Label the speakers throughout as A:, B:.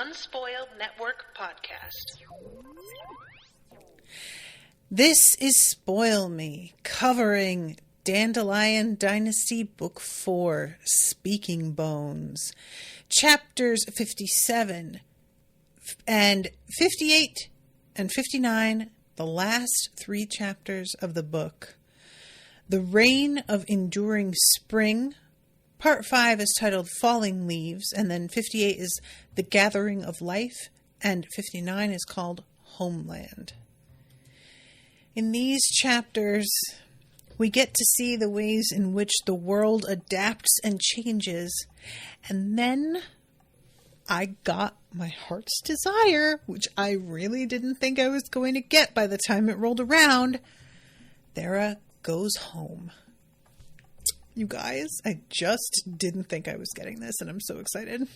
A: Unspoiled Network podcast.
B: This is Spoil Me, covering Dandelion Dynasty Book 4, Speaking Bones, chapters 57 and 58 and 59, the last 3 chapters of the book. The Reign of Enduring Spring. Part 5 is titled Falling Leaves, and then 58 is The Gathering of Life, and 59 is called Homeland. In these chapters, we get to see the ways in which the world adapts and changes, and then I got my heart's desire, which I really didn't think I was going to get by the time it rolled around. Thera goes home. You guys, I just didn't think I was getting this, and I'm so excited.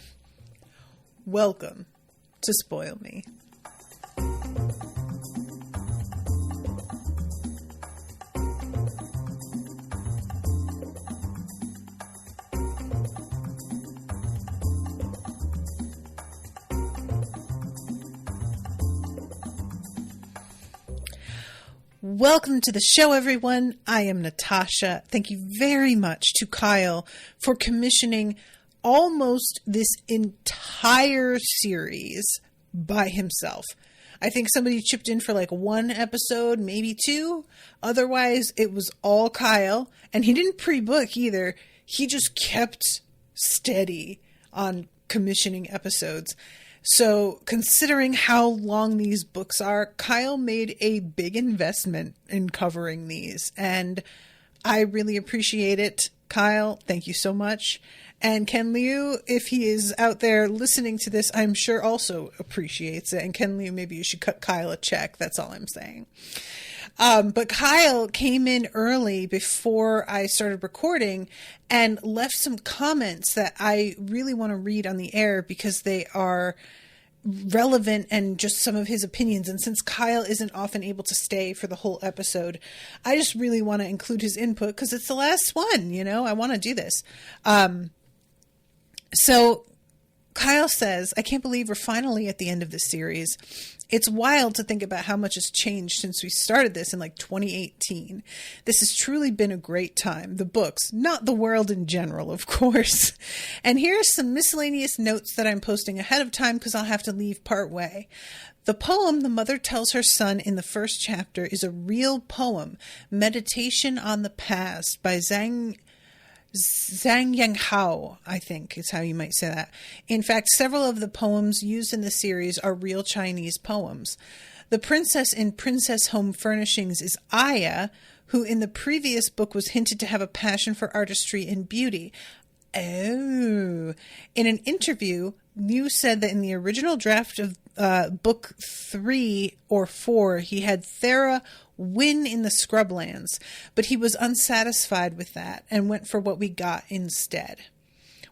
B: Welcome to Spoil Me. Welcome to the show, everyone. I am Natasha. Thank you very much to Kyle for commissioning almost this entire series by himself. I think somebody chipped in for like 1 episode, maybe 2. Otherwise, it was all Kyle. And he didn't pre-book either. He just kept steady on commissioning episodes. So, considering how long these books are, Kyle made a big investment in covering these, and I really appreciate it. Kyle, thank you so much. And Ken Liu, if he is out there listening to this, I'm sure also appreciates it. And Ken Liu, maybe you should cut Kyle a check. That's all I'm saying. But Kyle came in early before I started recording and left some comments that I really want to read on the air because they are relevant and just some of his opinions. And since Kyle isn't often able to stay for the whole episode, I just really want to include his input because it's the last one, you know, I want to do this. So Kyle says, I can't believe we're finally at the end of this series. It's wild to think about how much has changed since we started this in like 2018. This has truly been a great time. The books, not the world in general, of course. And here are some miscellaneous notes that I'm posting ahead of time because I'll have to leave part way. The poem the mother tells her son in the first chapter is a real poem, Meditation on the Past by Zhang Yanghao, I think is how you might say that. In fact, several of the poems used in the series are real Chinese poems. The princess in Princess Home Furnishings is Aya, who in the previous book was hinted to have a passion for artistry and beauty. Oh. In an interview, Liu said that in the original draft of book 3 or 4, he had Thera win in the Scrublands, but he was unsatisfied with that and went for what we got instead.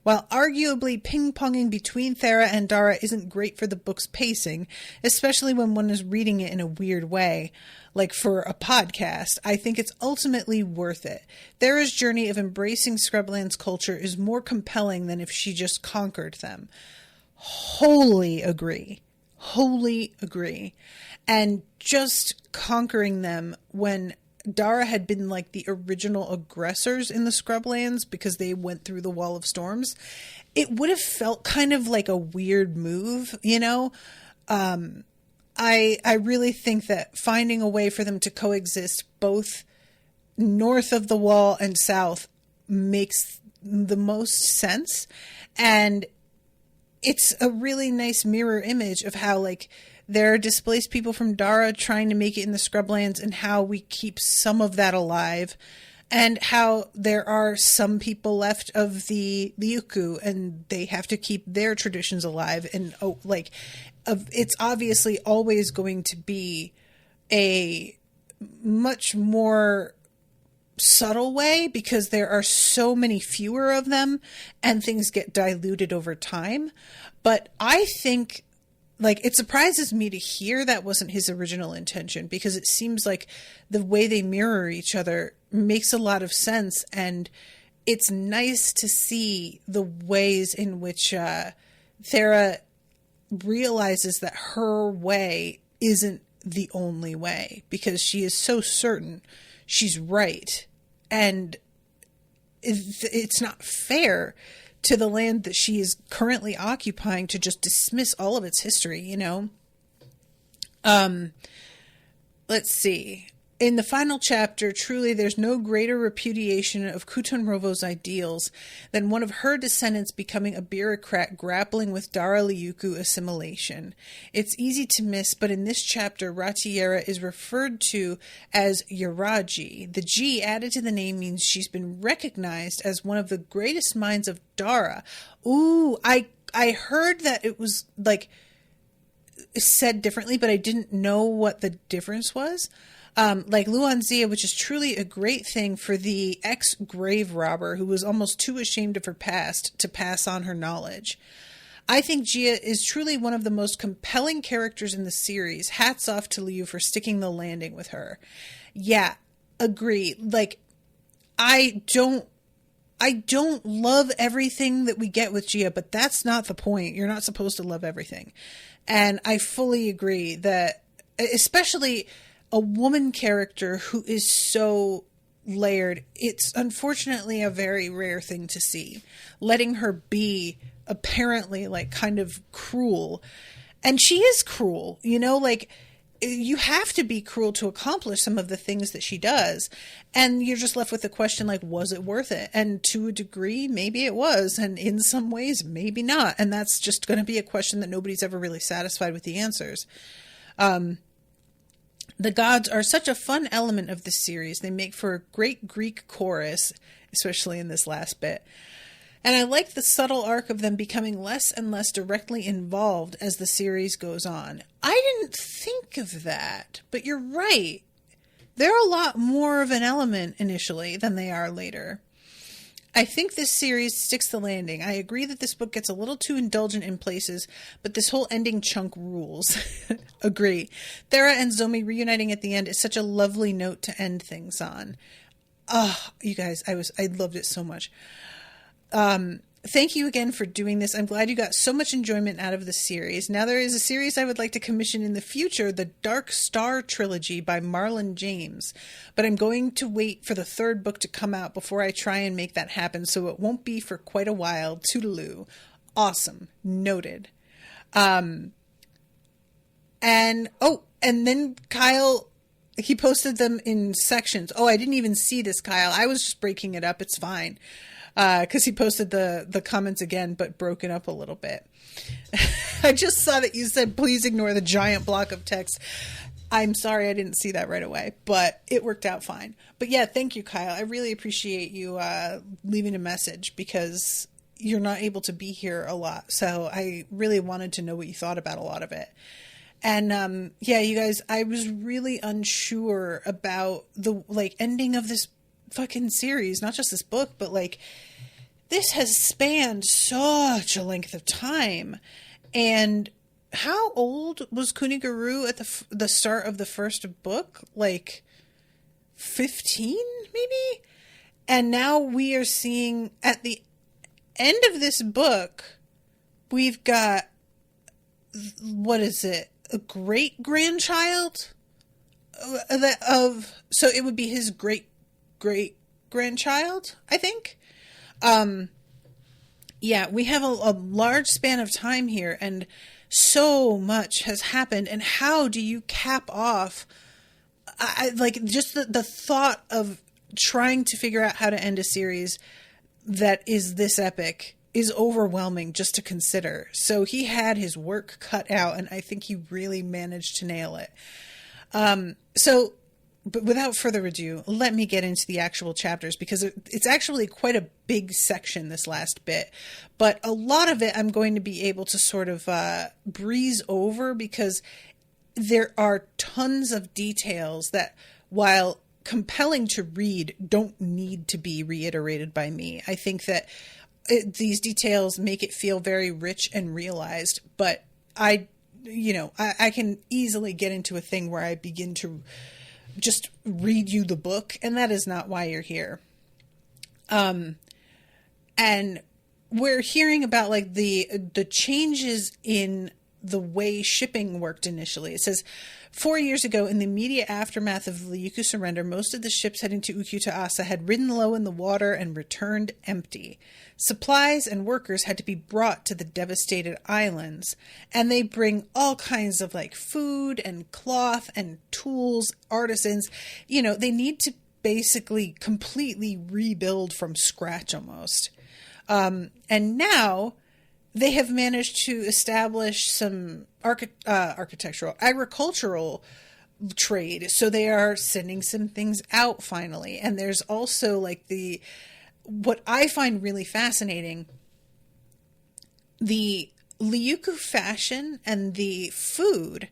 B: While arguably ping-ponging between Thera and Dara isn't great for the book's pacing, especially when one is reading it in a weird way, like for a podcast, I think it's ultimately worth it. Thera's journey of embracing Scrublands culture is more compelling than if she just conquered them. Wholly agree. And just conquering them when Dara had been like the original aggressors in the Scrublands because they went through the Wall of Storms, it would have felt kind of like a weird move, you know? I really think that finding a way for them to coexist both north of the wall and south makes the most sense. And it's a really nice mirror image of how, like, there are displaced people from Dara trying to make it in the Scrublands and how we keep some of that alive, and how there are some people left of the Liuku and they have to keep their traditions alive. And it's obviously always going to be a much more subtle way because there are so many fewer of them and things get diluted over time. But I think, like, it surprises me to hear that wasn't his original intention, because it seems like the way they mirror each other makes a lot of sense. And it's nice to see the ways in which Thera realizes that her way isn't the only way, because she is so certain she's right. And it's not fair to the land that she is currently occupying to just dismiss all of its history, you know? Let's see. In the final chapter, truly there's no greater repudiation of Kutonrovo's ideals than one of her descendants becoming a bureaucrat grappling with Daraliuku assimilation. It's easy to miss, but in this chapter, Ratiera is referred to as Yaraji. The G added to the name means she's been recognized as one of the greatest minds of Dara. Ooh, I heard that it was like said differently, but I didn't know what the difference was. Like Luanzia, which is truly a great thing for the ex-grave robber who was almost too ashamed of her past to pass on her knowledge. I think Gia is truly one of the most compelling characters in the series. Hats off to Liu for sticking the landing with her. Yeah, agree. Like, I don't love everything that we get with Gia, but that's not the point. You're not supposed to love everything. And I fully agree that, especially a woman character who is so layered, it's unfortunately a very rare thing to see. Letting her be apparently like kind of cruel. And she is cruel, you know, like you have to be cruel to accomplish some of the things that she does. And you're just left with the question, like, was it worth it? And to a degree, maybe it was. And in some ways, maybe not. And that's just going to be a question that nobody's ever really satisfied with the answers. The gods are such a fun element of this series. They make for a great Greek chorus, especially in this last bit. And I like the subtle arc of them becoming less and less directly involved as the series goes on. I didn't think of that, but you're right. They're a lot more of an element initially than they are later. I think this series sticks the landing. I agree that this book gets a little too indulgent in places, but this whole ending chunk rules. Agree. Thera and Zomi reuniting at the end is such a lovely note to end things on. Oh, you guys, I loved it so much. Thank you again for doing this. I'm glad you got so much enjoyment out of the series. Now there is a series I would like to commission in the future, the Dark Star trilogy by Marlon James. But I'm going to wait for the third book to come out before I try and make that happen, so it won't be for quite a while. Toodaloo. Awesome. Noted. And then Kyle, he posted them in sections. Oh, I didn't even see this, Kyle. I was just breaking it up. It's fine. Because he posted the comments again, but broken up a little bit. I just saw that you said, please ignore the giant block of text. I'm sorry I didn't see that right away, but it worked out fine. But yeah, thank you, Kyle. I really appreciate you leaving a message, because you're not able to be here a lot. So I really wanted to know what you thought about a lot of it. And yeah, you guys, I was really unsure about the ending of this fucking series, not just this book, but this has spanned such a length of time. And how old was Kuniguru at the start of the first book? 15 maybe? And now we are seeing at the end of this book, we've got, what is it, a great grandchild so it would be his great grandchild, I think. Yeah, we have a large span of time here, and so much has happened. And how do you cap off? Just the thought of trying to figure out how to end a series that is this epic is overwhelming just to consider. So he had his work cut out, and I think he really managed to nail it. But without further ado, let me get into the actual chapters, because it's actually quite a big section, this last bit. But a lot of it I'm going to be able to sort of breeze over, because there are tons of details that, while compelling to read, don't need to be reiterated by me. I think that these details make it feel very rich and realized, but I can easily get into a thing where I begin to just read you the book, and that is not why you're here. And we're hearing about the changes in the way shipping worked initially. It says, 4 years ago, in the immediate aftermath of the Ryukyu surrender, most of the ships heading to Ukyuta-asa had ridden low in the water and returned empty. Supplies and workers had to be brought to the devastated islands, and they bring all kinds of like food and cloth and tools, artisans. You know, they need to basically completely rebuild from scratch almost. And now they have managed to establish some agricultural trade. So they are sending some things out finally. And there's also like what I find really fascinating, the Ryukyu fashion and the food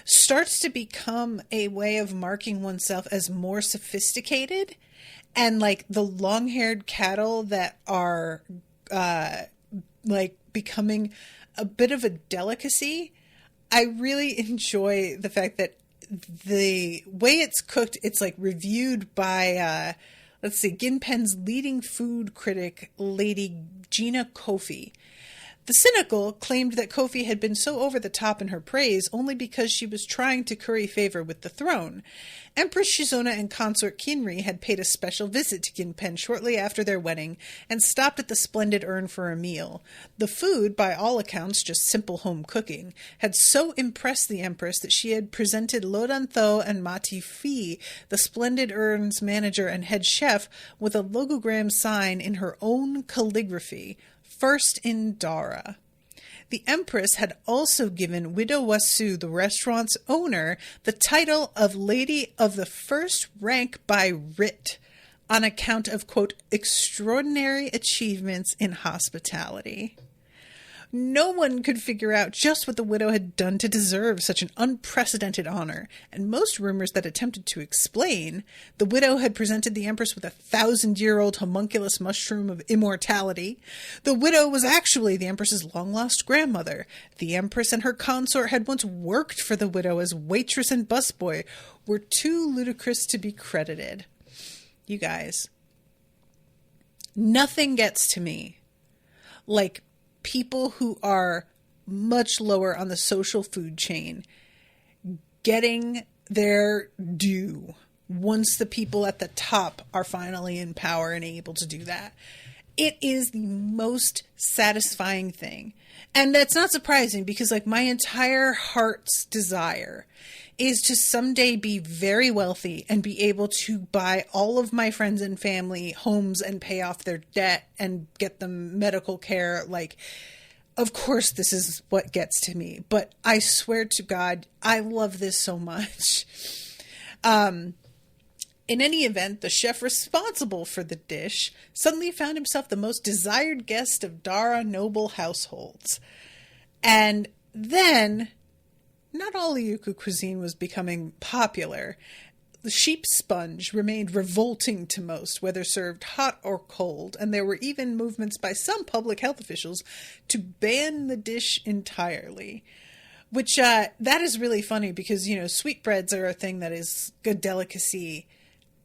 B: starts to become a way of marking oneself as more sophisticated, and like the long-haired cattle that are like becoming a bit of a delicacy. I really enjoy the fact that the way it's cooked, it's like reviewed by Ginpen's leading food critic, Lady Gina Kofi. The cynical claimed that Kofi had been so over the top in her praise only because she was trying to curry favor with the throne. Empress Shizona and consort Kinri had paid a special visit to Ginpen shortly after their wedding and stopped at the splendid urn for a meal. The food, by all accounts just simple home cooking, had so impressed the empress that she had presented Lodantho and Mati Fi, the splendid urn's manager and head chef, with a logogram sign in her own calligraphy, "First in Dara." The empress had also given Widow Wasu, the restaurant's owner, the title of Lady of the First Rank by writ, on account of, quote, extraordinary achievements in hospitality. No one could figure out just what the widow had done to deserve such an unprecedented honor, and most rumors that attempted to explain the widow had presented the empress with a 1,000-year-old homunculus mushroom of immortality. The widow was actually the empress's long-lost grandmother. The empress and her consort had once worked for the widow as waitress and busboy, were too ludicrous to be credited. You guys, nothing gets to me like people who are much lower on the social food chain getting their due once the people at the top are finally in power and able to do that. It is the most satisfying thing. And that's not surprising because like my entire heart's desire is to someday be very wealthy and be able to buy all of my friends and family homes and pay off their debt and get them medical care. Like, of course, this is what gets to me, but I swear to God, I love this so much. In any event, the chef responsible for the dish suddenly found himself the most desired guest of Dara noble households. And then, not all Ryukyu cuisine was becoming popular. The sheep sponge remained revolting to most, whether served hot or cold, and there were even movements by some public health officials to ban the dish entirely. Which, that is really funny because, you know, sweetbreads are a thing that is a delicacy.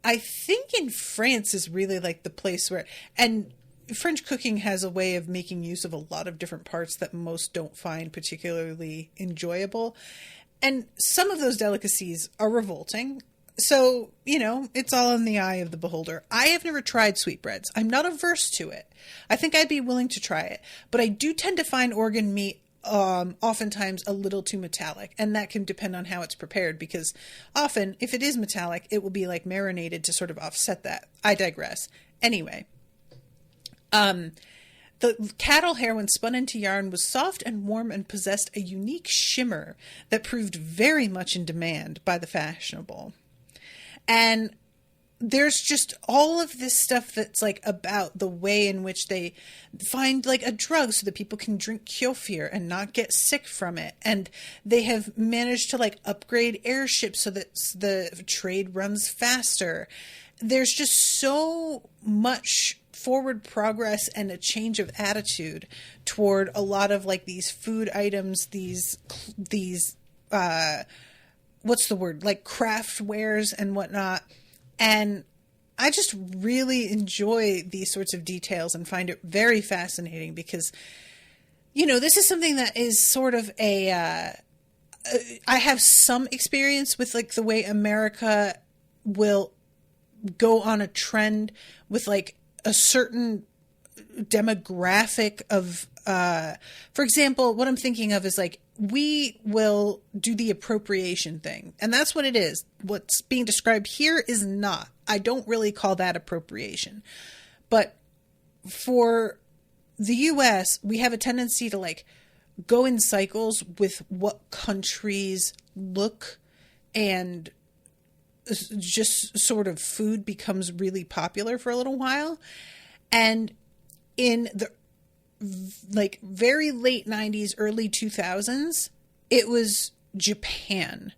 B: I think in France is really like the place where, and French cooking has a way of making use of a lot of different parts that most don't find particularly enjoyable. And some of those delicacies are revolting. So, you know, it's all in the eye of the beholder. I have never tried sweetbreads. I'm not averse to it. I think I'd be willing to try it. But I do tend to find organ meat oftentimes a little too metallic. And that can depend on how it's prepared because often, if it is metallic, it will be like marinated to sort of offset that. I digress. Anyway. The cattle hair, when spun into yarn, was soft and warm and possessed a unique shimmer that proved very much in demand by the fashionable. And there's just all of this stuff that's like about the way in which they find like a drug so that people can drink Kyofir and not get sick from it. And they have managed to like upgrade airships so that the trade runs faster. There's just so much forward progress and a change of attitude toward a lot of like these food items, these what's the word, like craft wares and whatnot. And I just really enjoy these sorts of details and find it very fascinating because This is something that is sort of I have some experience with like the way America will go on a trend with like a certain demographic of, for example, what I'm thinking of is like, we will do the appropriation thing. And that's what it is. What's being described here is not. I don't really call that appropriation. But for the US, we have a tendency to like go in cycles with what countries look, and just sort of food becomes really popular for a little while. And in the like very late 90s, early 2000s, it was Japan.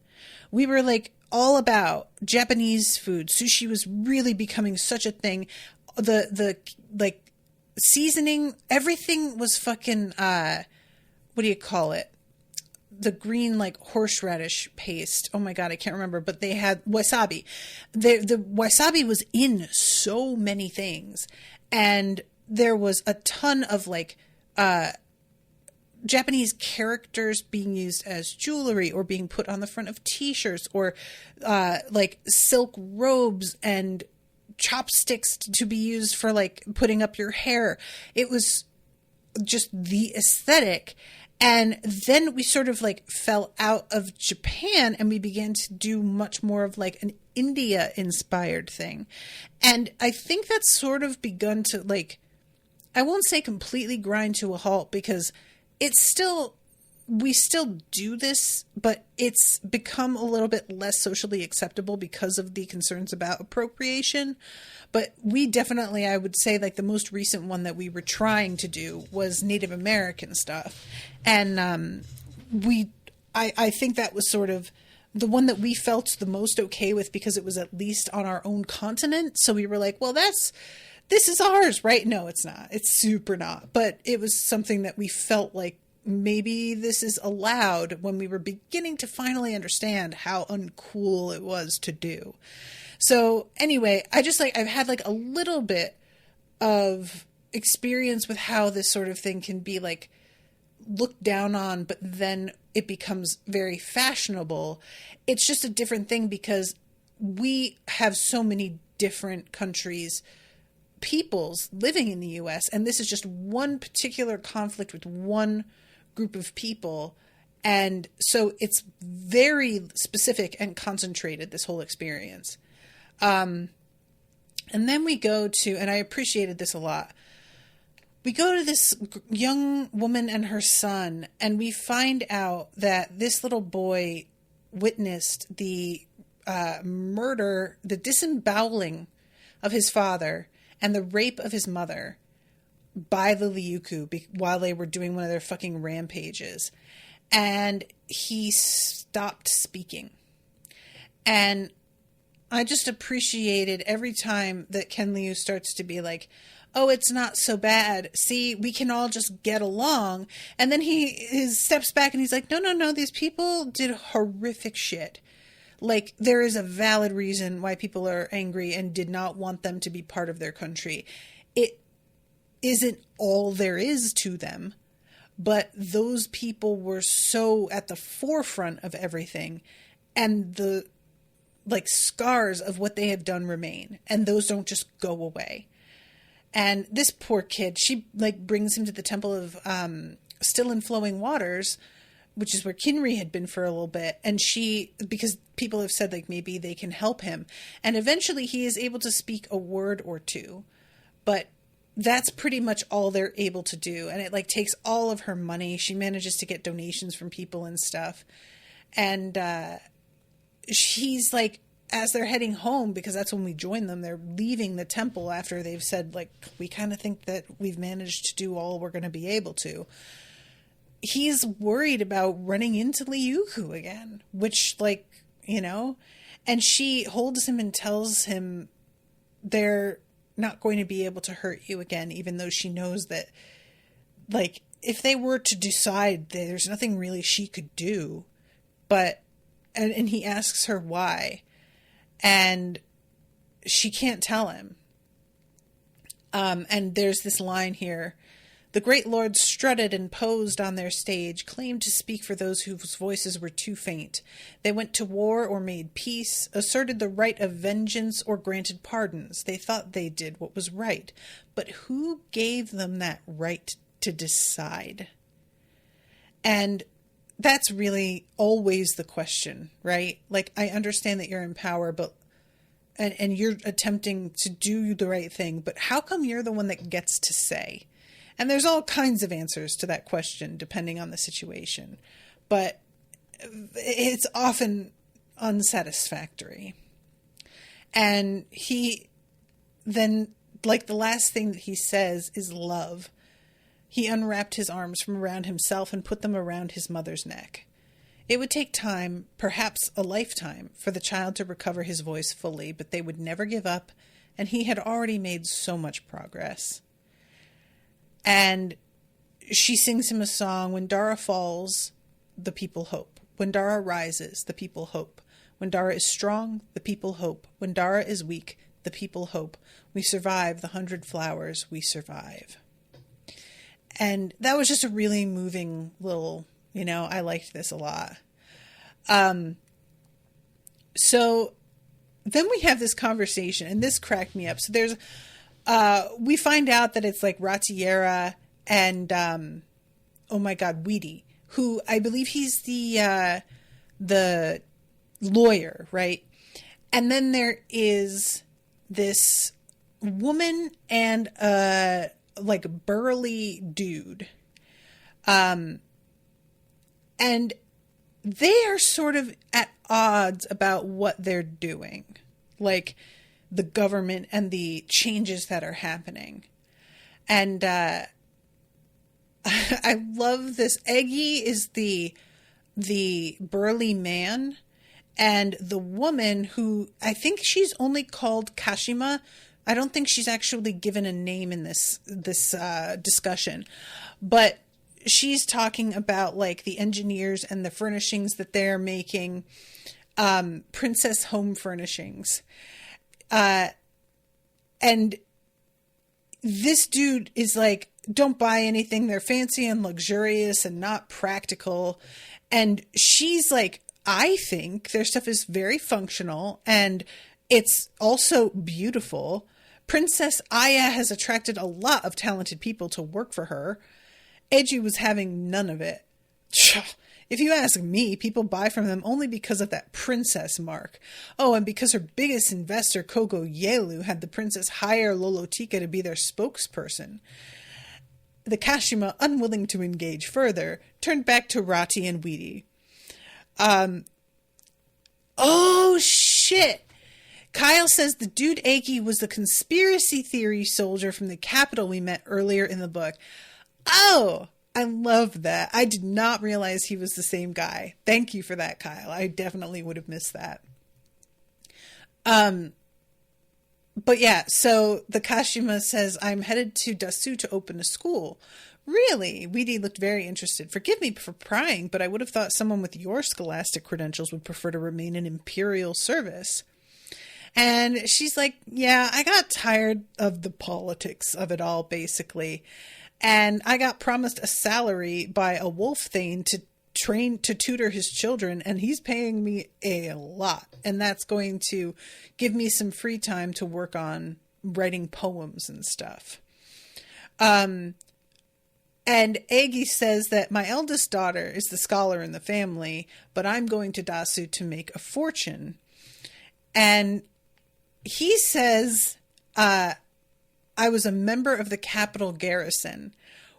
B: We were like all about Japanese food. Sushi was really becoming such a thing. The like seasoning, everything was fucking, what do you call it? The green, like, horseradish paste. Oh my God, I can't remember, but they had wasabi. The wasabi was in so many things. And there was a ton of like, Japanese characters being used as jewelry or being put on the front of t-shirts, or, like silk robes and chopsticks to be used for like putting up your hair. It was just the aesthetic. And then we sort of like fell out of Japan and we began to do much more of like an India inspired thing. And I think that's sort of begun to like, I won't say completely grind to a halt, because it's still, we still do this, but it's become a little bit less socially acceptable because of the concerns about appropriation. But we definitely, I would say, like the most recent one that we were trying to do was Native American stuff. And I think that was sort of the one that we felt the most okay with, because it was at least on our own continent. So we were like, well, this is ours, right? No, it's not. It's super not. But it was something that we felt like maybe this is allowed when we were beginning to finally understand how uncool it was to do. So anyway, I've had like a little bit of experience with how this sort of thing can be like looked down on, but then it becomes very fashionable. It's just a different thing because we have so many different countries, peoples living in the US, and this is just one particular conflict with one group of people. And so it's very specific and concentrated, this whole experience. And then we go to, and I appreciated this a lot, we go to this young woman and her son, and we find out that this little boy witnessed the murder, the disemboweling of his father and the rape of his mother by the Liuku while they were doing one of their fucking rampages. And he stopped speaking. And I just appreciated every time that Ken Liu starts to be like, oh, it's not so bad. See, we can all just get along. And then he steps back and he's like, no, these people did horrific shit. Like, there is a valid reason why people are angry and did not want them to be part of their country. It isn't all there is to them, but those people were so at the forefront of everything, and the like scars of what they have done remain, and those don't just go away. And this poor kid, she like brings him to the temple of Still and Flowing Waters, which is where Kinri had been for a little bit. And because people have said like maybe they can help him. And eventually he is able to speak a word or two, but that's pretty much all they're able to do. And it like takes all of her money. She manages to get donations from people and stuff. And she's like, as they're heading home, because that's when we join them, they're leaving the temple after they've said like, we kind of think that we've managed to do all we're going to be able to. He's worried about running into Liuku again, which like, and she holds him and tells him they're not going to be able to hurt you again, even though she knows that like if they were to decide, there's nothing really she could do. But and he asks her why, and she can't tell him. And there's this line here The great lords strutted and posed on their stage, claimed to speak for those whose voices were too faint. They went to war or made peace, asserted the right of vengeance or granted pardons. They thought they did what was right. But who gave them that right to decide? And that's really always the question, right? Like, I understand that you're in power, but and you're attempting to do the right thing, but how come you're the one that gets to say? And there's all kinds of answers to that question, depending on the situation. But it's often unsatisfactory. And he then, like, the last thing that he says is love. He unwrapped his arms from around himself and put them around his mother's neck. It would take time, perhaps a lifetime, for the child to recover his voice fully, but they would never give up, and he had already made so much progress. And she sings him a song. When Dara falls, the people hope. When Dara rises, the people hope. When Dara is strong, the people hope. When Dara is weak, the people hope. We survive the 100 flowers, we survive. And that was just a really moving little, I liked this a lot. So then we have this conversation, and this cracked me up. So there's, we find out that it's like Ratiera and, oh my God, Weedy, who I believe he's the lawyer, right? And then there is this woman and like burly dude. And they are sort of at odds about what they're doing. Like the government and the changes that are happening. And I love this. Eggy is the burly man, and the woman who, I think she's only called Kashima. I don't think she's actually given a name in this discussion, but she's talking about like the engineers and the furnishings that they're making, princess home furnishings. And this dude is like, don't buy anything. They're fancy and luxurious and not practical. And she's like, I think their stuff is very functional and it's also beautiful. Princess Aya has attracted a lot of talented people to work for her. Eiji was having none of it. If you ask me, people buy from them only because of that princess mark. Oh, and because her biggest investor, Kogo Yelu, had the princess hire Lolotika to be their spokesperson. The Kashima, unwilling to engage further, turned back to Rati and Weedy. Oh, shit. Kyle says the dude Aki was the conspiracy theory soldier from the Capitol we met earlier in the book. Oh, I love that. I did not realize he was the same guy. Thank you for that, Kyle. I definitely would have missed that. But yeah, so the Kashima says, I'm headed to Dasu to open a school. Really? Weedy looked very interested. Forgive me for prying, but I would have thought someone with your scholastic credentials would prefer to remain in imperial service. And she's like, yeah, I got tired of the politics of it all, basically. And I got promised a salary by a wolf thane to tutor his children, and he's paying me a lot. And that's going to give me some free time to work on writing poems and stuff. And Egi says that my eldest daughter is the scholar in the family, but I'm going to Dasu to make a fortune. And he says, I was a member of the capital garrison.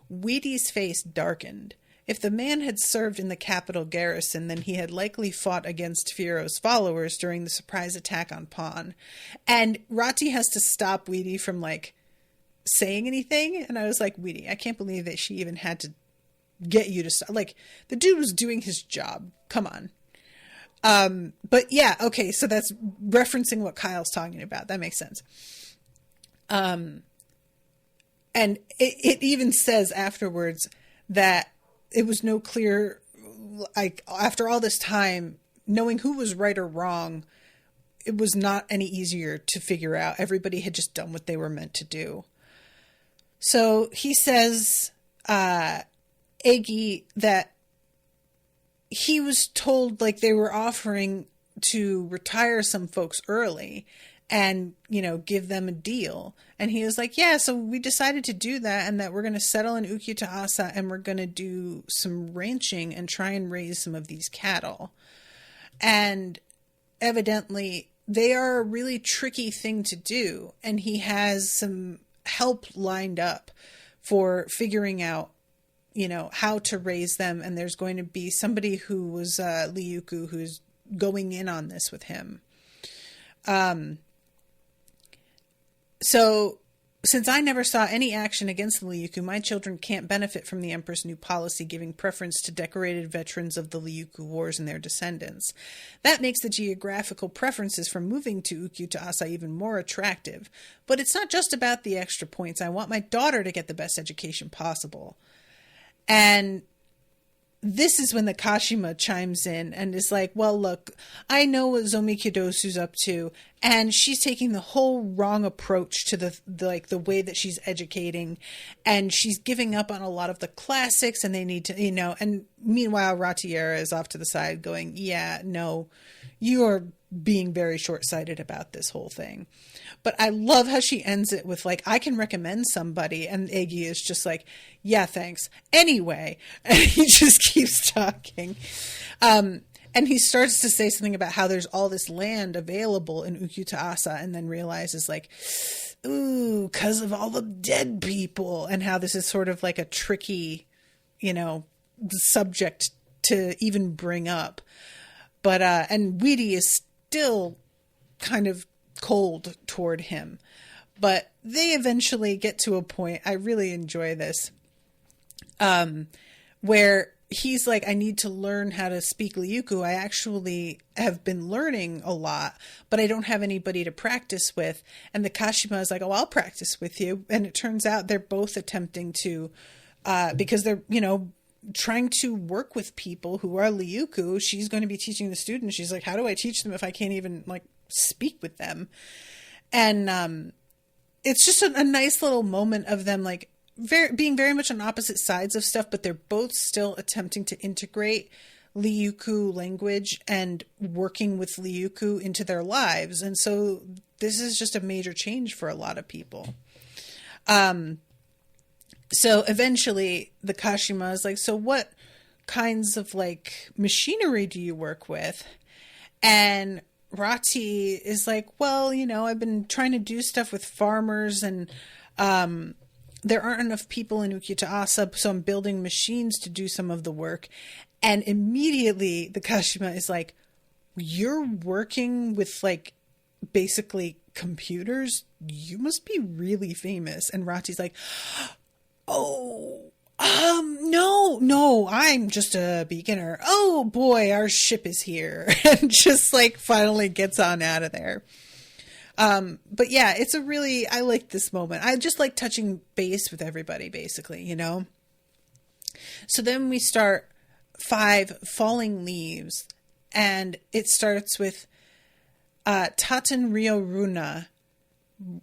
B: Weedy's face darkened. If the man had served in the capital garrison, then he had likely fought against Firo's followers during the surprise attack on Pawn. And Rati has to stop Weedy from, like, saying anything. And I was like, Weedy, I can't believe that she even had to get you to stop. Like, the dude was doing his job. Come on. But yeah, okay, so that's referencing what Kyle's talking about. That makes sense. And it even says afterwards that it was no clear, like, after all this time, knowing who was right or wrong, it was not any easier to figure out. Everybody had just done what they were meant to do. So he says, Egi that he was told like they were offering to retire some folks early and, you know, give them a deal. And he was like, yeah, so we decided to do that, and that we're going to settle in Ukyuta'asa and we're going to do some ranching and try and raise some of these cattle. And evidently they are a really tricky thing to do. And he has some help lined up for figuring out, you know, how to raise them. And there's going to be somebody who was Liuku who's going in on this with him. So since I never saw any action against the Liuku, my children can't benefit from the Emperor's new policy giving preference to decorated veterans of the Liuku Wars and their descendants. That makes the geographical preferences for moving to Ukyuta'asa even more attractive. But it's not just about the extra points. I want my daughter to get the best education possible. And this is when the Kashima chimes in and is like, well, look, I know what Zomikidosu's up to, and she's taking the whole wrong approach to the way that she's educating, and she's giving up on a lot of the classics, and they need to, you know, and meanwhile, Ratiera is off to the side going, yeah, no, you are being very short-sighted about this whole thing. But I love how she ends it with like, I can recommend somebody. And Egi is just like, yeah, thanks. Anyway, and he just keeps talking. And he starts to say something about how there's all this land available in Ukyuta'asa, and then realizes like, ooh, because of all the dead people, and how this is sort of like a tricky, you know, subject to even bring up. But, and Weedy is still kind of cold toward him, but they eventually get to a point, I really enjoy this, where he's like, I need to learn how to speak Liuku. I actually have been learning a lot, but I don't have anybody to practice with. And the Kashima is like, oh, I'll practice with you. And it turns out they're both attempting to, because they're, you know, trying to work with people who are Liuku. She's going to be teaching the students. She's like, how do I teach them if I can't even like speak with them? And it's just a nice little moment of them like being very much on opposite sides of stuff, but they're both still attempting to integrate Liuku language and working with Liuku into their lives. And so this is just a major change for a lot of people. So eventually the Kashima is like, so what kinds of like machinery do you work with? And Rati is like, well, you know, I've been trying to do stuff with farmers, and there aren't enough people in Ukyuta'asa, so I'm building machines to do some of the work. And immediately the Kashima is like, you're working with like basically computers? You must be really famous. And Rati's like, oh, no, I'm just a beginner. Oh boy, our ship is here. And just like finally gets on out of there. But yeah, it's I like this moment. I just like touching base with everybody, basically, you know? So then we start 5 falling leaves, and it starts with Tatan Rio Runa,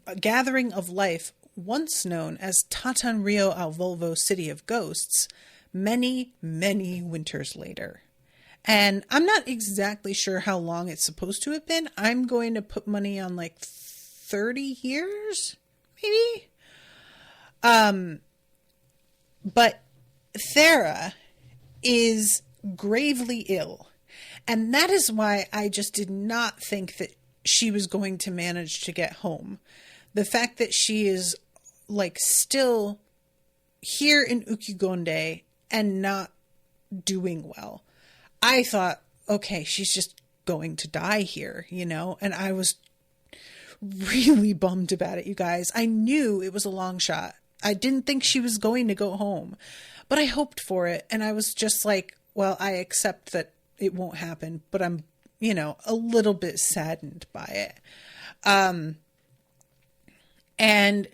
B: a gathering of life, once known as Tatan Rio al Volvo City of Ghosts, many, many winters later. And I'm not exactly sure how long it's supposed to have been. I'm going to put money on like 30 years, maybe? But Thera is gravely ill. And that is why I just did not think that she was going to manage to get home. The fact that she is like still here in Ukigonde and not doing well. I thought, okay, she's just going to die here, you know? And I was really bummed about it, you guys. I knew it was a long shot. I didn't think she was going to go home, but I hoped for it. And I was just like, well, I accept that it won't happen, but I'm, you know, a little bit saddened by it. And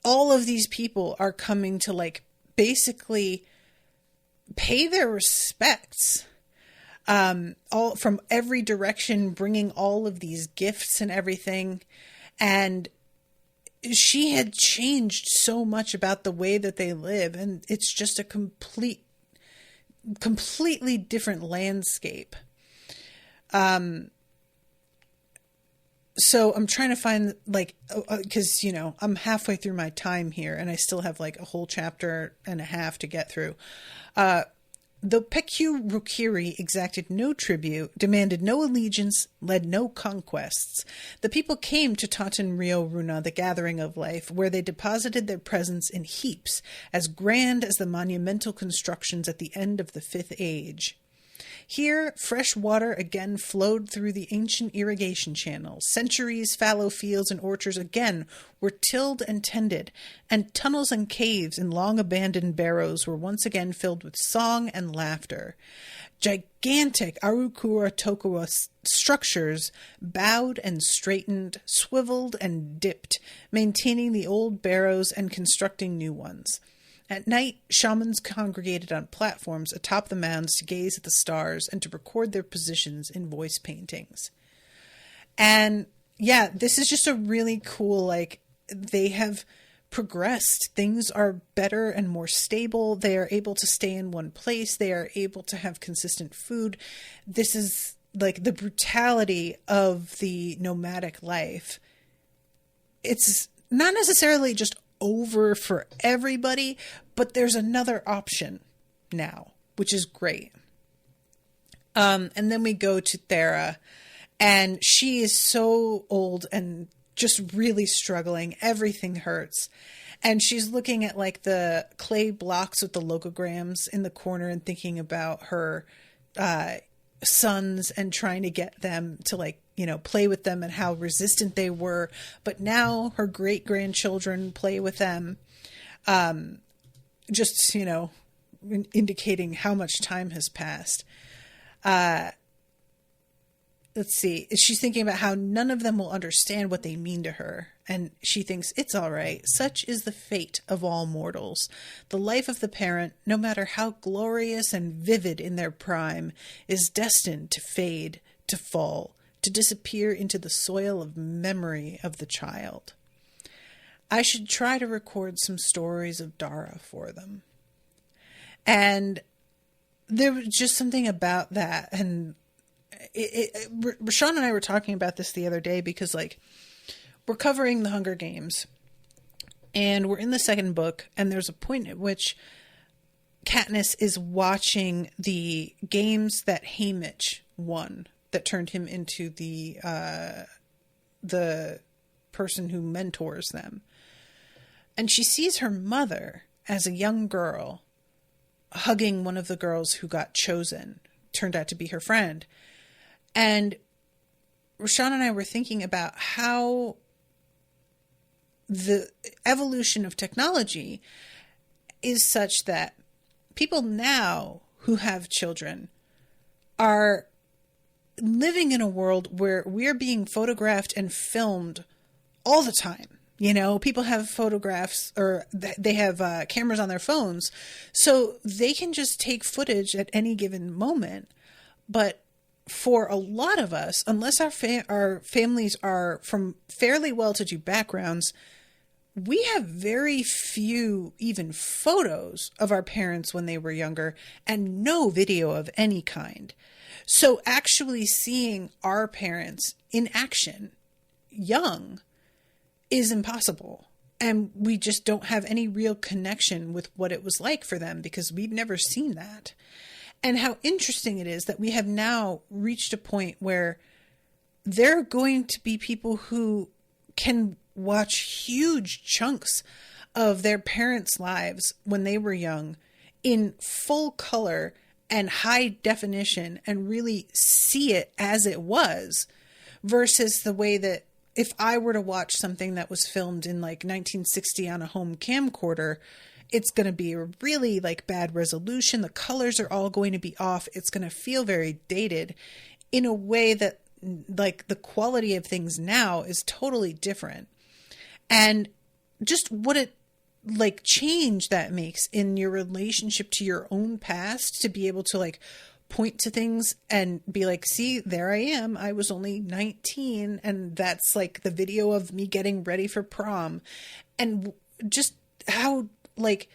B: all of these people are coming to like basically pay their respects, all from every direction, bringing all of these gifts and everything. And she had changed so much about the way that they live, and it's just a completely different landscape. So I'm trying to find, like, because, I'm halfway through my time here and I still have like a whole chapter and a half to get through. Though Pekyu Rukiri exacted no tribute, demanded no allegiance, led no conquests, the people came to Tatan Rio Runa, the gathering of life, where they deposited their presence in heaps, as grand as the monumental constructions at the end of the Fifth Age. Here, fresh water again flowed through the ancient irrigation channels. Centuries, fallow fields, and orchards again were tilled and tended, and tunnels and caves in long-abandoned barrows were once again filled with song and laughter. Gigantic Arukura Tokuwa structures bowed and straightened, swiveled and dipped, maintaining the old barrows and constructing new ones. At night, shamans congregated on platforms atop the mounds to gaze at the stars and to record their positions in voice paintings. And yeah, this is just a really cool, like, they have progressed. Things are better and more stable. They are able to stay in one place. They are able to have consistent food. This is like the brutality of the nomadic life. It's not necessarily just over for everybody, but there's another option now, which is great. And then we go to Thera, and she is so old and just really struggling. Everything hurts. And she's looking at like the clay blocks with the logograms in the corner and thinking about her sons and trying to get them to, like, play with them and how resistant they were. But now her great-grandchildren play with them. Just, indicating how much time has passed. Let's see. She's thinking about how none of them will understand what they mean to her. And she thinks, it's all right. Such is the fate of all mortals. The life of the parent, no matter how glorious and vivid in their prime, is destined to fade, to fall, to disappear into the soil of memory of the child. I should try to record some stories of Dara for them. And there was just something about that. And Rashawn and I were talking about this the other day because, like, we're covering the Hunger Games and we're in the second book, and there's a point at which Katniss is watching the games that Haymitch won that turned him into the person who mentors them. And she sees her mother as a young girl hugging one of the girls who got chosen, turned out to be her friend. And Rashawn and I were thinking about how the evolution of technology is such that people now who have children are living in a world where we're being photographed and filmed all the time. People have photographs, or they have cameras on their phones, so they can just take footage at any given moment. But for a lot of us, unless our families are from fairly well-to-do backgrounds, we have very few even photos of our parents when they were younger and no video of any kind. So actually seeing our parents in action, young, is impossible. And we just don't have any real connection with what it was like for them because we've never seen that. And how interesting it is that we have now reached a point where there are going to be people who can watch huge chunks of their parents' lives when they were young in full color and high definition and really see it as it was, versus the way that if I were to watch something that was filmed in like 1960 on a home camcorder, it's going to be a really like bad resolution. The colors are all going to be off. It's going to feel very dated in a way that like the quality of things now is totally different. And just what it like change that makes in your relationship to your own past to be able to like point to things and be like, see, there I am. I was only 19. And that's like the video of me getting ready for prom. And just how like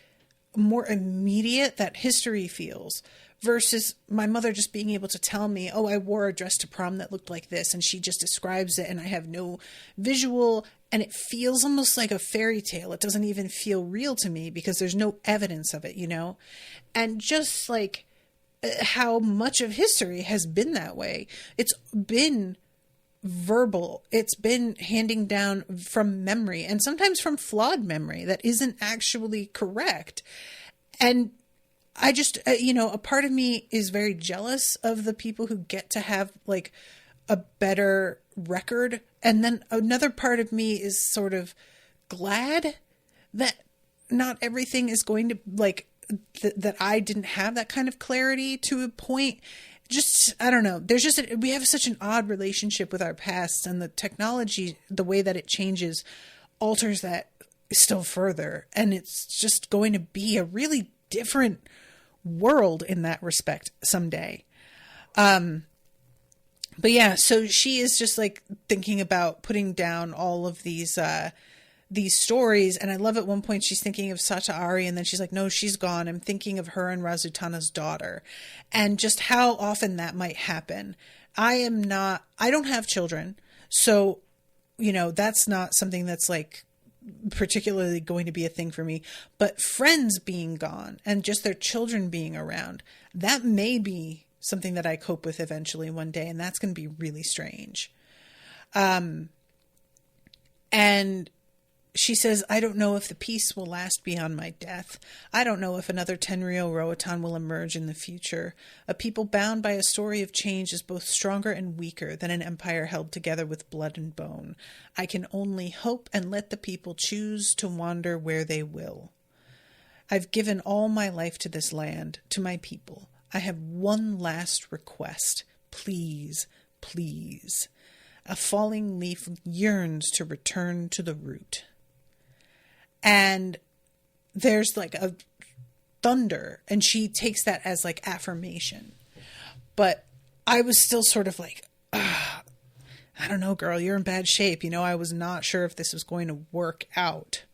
B: more immediate that history feels versus my mother just being able to tell me, oh, I wore a dress to prom that looked like this. And she just describes it and I have no visual, and it feels almost like a fairy tale. It doesn't even feel real to me because there's no evidence of it, you know? And just like how much of history has been that way. It's been verbal. It's been handing down from memory, and sometimes from flawed memory that isn't actually correct. And I just, a part of me is very jealous of the people who get to have like a better record. And then another part of me is sort of glad that not everything is going to like, that I didn't have that kind of clarity to a point. Just, I don't know. There's just, we have such an odd relationship with our past, and the technology, the way that it changes alters that still further. And it's just going to be a really different world in that respect someday. But yeah, so she is just like thinking about putting down all of these stories. And I love at one point she's thinking of Sata Ari, and then she's like, no, she's gone. I'm thinking of her and Razutana's daughter, and just how often that might happen. I don't have children. So, that's not something that's like particularly going to be a thing for me, but friends being gone and just their children being around, that may be something that I cope with eventually one day. And that's going to be really strange. And she says, I don't know if the peace will last beyond my death. I don't know if another Tenryou Roatan will emerge in the future. A people bound by a story of change is both stronger and weaker than an empire held together with blood and bone. I can only hope and let the people choose to wander where they will. I've given all my life to this land, to my people. I have one last request. Please, please. A falling leaf yearns to return to the root. And there's like a thunder, and she takes that as like affirmation. But I was still sort of like, I don't know, girl, you're in bad shape. I was not sure if this was going to work out.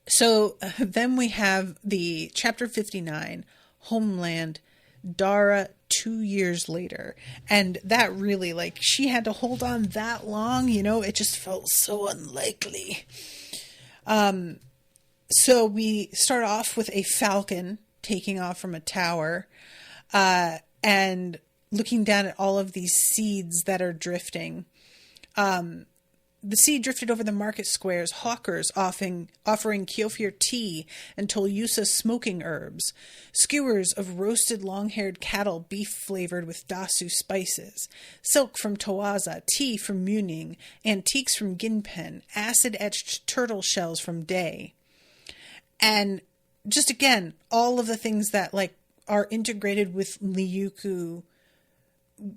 B: So then we have the chapter 59, Homeland, Dara 2 years later. And that really, like, she had to hold on that long, it just felt so unlikely. So we start off with a falcon taking off from a tower, and looking down at all of these seeds that are drifting. The seed drifted over the market squares, hawkers offering Kyofir tea and Tolyusa smoking herbs, skewers of roasted long-haired cattle beef-flavored with Dasu spices, silk from Towaza, tea from Muning, antiques from Ginpen, acid-etched turtle shells from Day. And just again, all of the things that like are integrated with Liuku